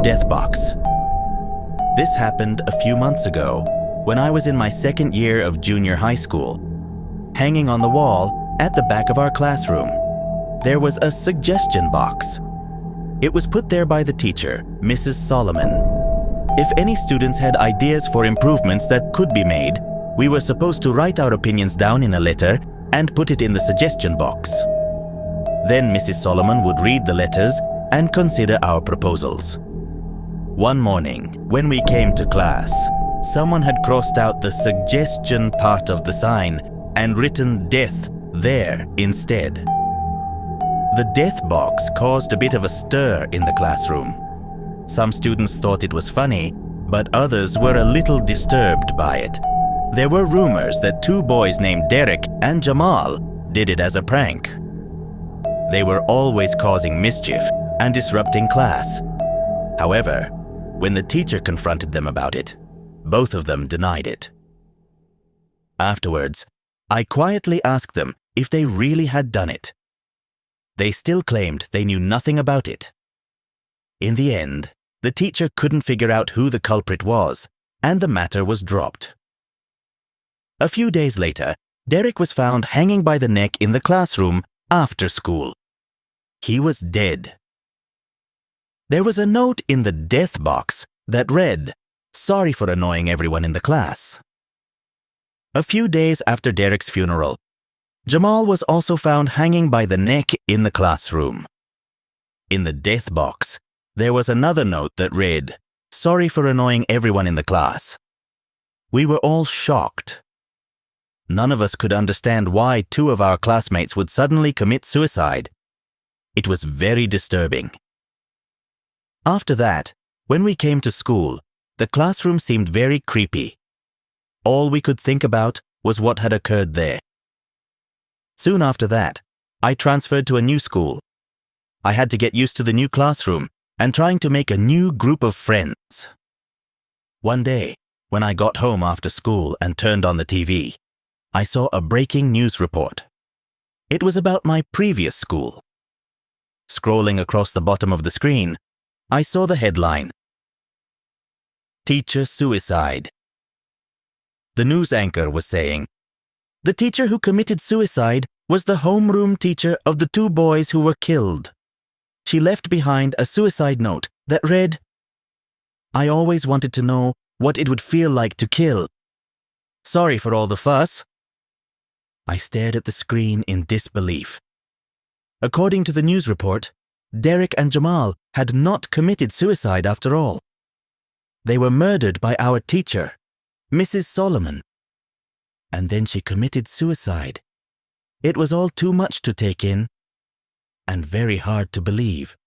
death box. This happened a few months ago when I was in my second year of junior high school. Hanging on the wall at the back of our classroom, there was a suggestion box. It was put there by the teacher, Mrs. Solomon. If any students had ideas for improvements that could be made, we were supposed to write our opinions down in a letter and put it in the suggestion box. Then Mrs. Solomon would read the letters and consider our proposals. One morning, when we came to class, someone had crossed out the suggestion part of the sign and written death there instead. The death box caused a bit of a stir in the classroom. Some students thought it was funny, but others were a little disturbed by it. There were rumors that two boys named Derek and Jamal did it as a prank. They were always causing mischief and disrupting class. However, when the teacher confronted them about it, both of them denied it. Afterwards, I quietly asked them if they really had done it. They still claimed they knew nothing about it. In the end, the teacher couldn't figure out who the culprit was, and the matter was dropped. A few days later, Derek was found hanging by the neck in the classroom after school. He was dead. There was a note in the death box that read, "Sorry for annoying everyone in the class." A few days after Derek's funeral, Jamal was also found hanging by the neck in the classroom. In the death box, there was another note that read, "Sorry for annoying everyone in the class." We were all shocked. None of us could understand why two of our classmates would suddenly commit suicide. It was very disturbing. After that, when we came to school, the classroom seemed very creepy. All we could think about was what had occurred there. Soon after that, I transferred to a new school. I had to get used to the new classroom and trying to make a new group of friends. One day, when I got home after school and turned on the TV, I saw a breaking news report. It was about my previous school. Scrolling across the bottom of the screen, I saw the headline, "Teacher Suicide." The news anchor was saying, "The teacher who committed suicide was the homeroom teacher of the two boys who were killed. She left behind a suicide note that read, 'I always wanted to know what it would feel like to kill. Sorry for all the fuss.'" I stared at the screen in disbelief. According to the news report, Derek and Jamal had not committed suicide after all. They were murdered by our teacher, Mrs. Solomon. And then she committed suicide. It was all too much to take in, and very hard to believe.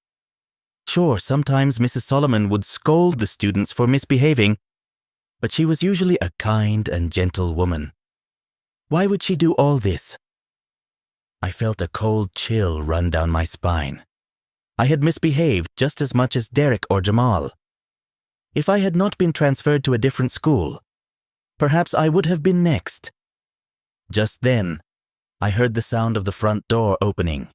Sure, sometimes Mrs. Solomon would scold the students for misbehaving, but she was usually a kind and gentle woman. Why would she do all this? I felt a cold chill run down my spine. I had misbehaved just as much as Derek or Jamal. If I had not been transferred to a different school, perhaps I would have been next. Just then, I heard the sound of the front door opening.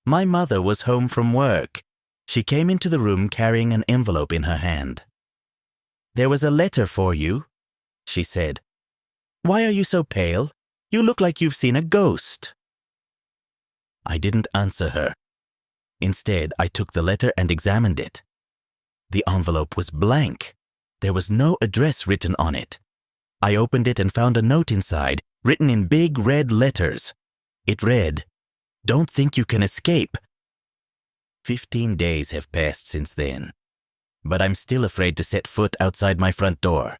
My mother was home from work. She came into the room carrying an envelope in her hand. "There was a letter for you," she said. "Why are you so pale? You look like you've seen a ghost." I didn't answer her. Instead, I took the letter and examined it. The envelope was blank. There was no address written on it. I opened it and found a note inside, written in big red letters. It read, "Don't think you can escape." 15 days have passed since then, but I'm still afraid to set foot outside my front door.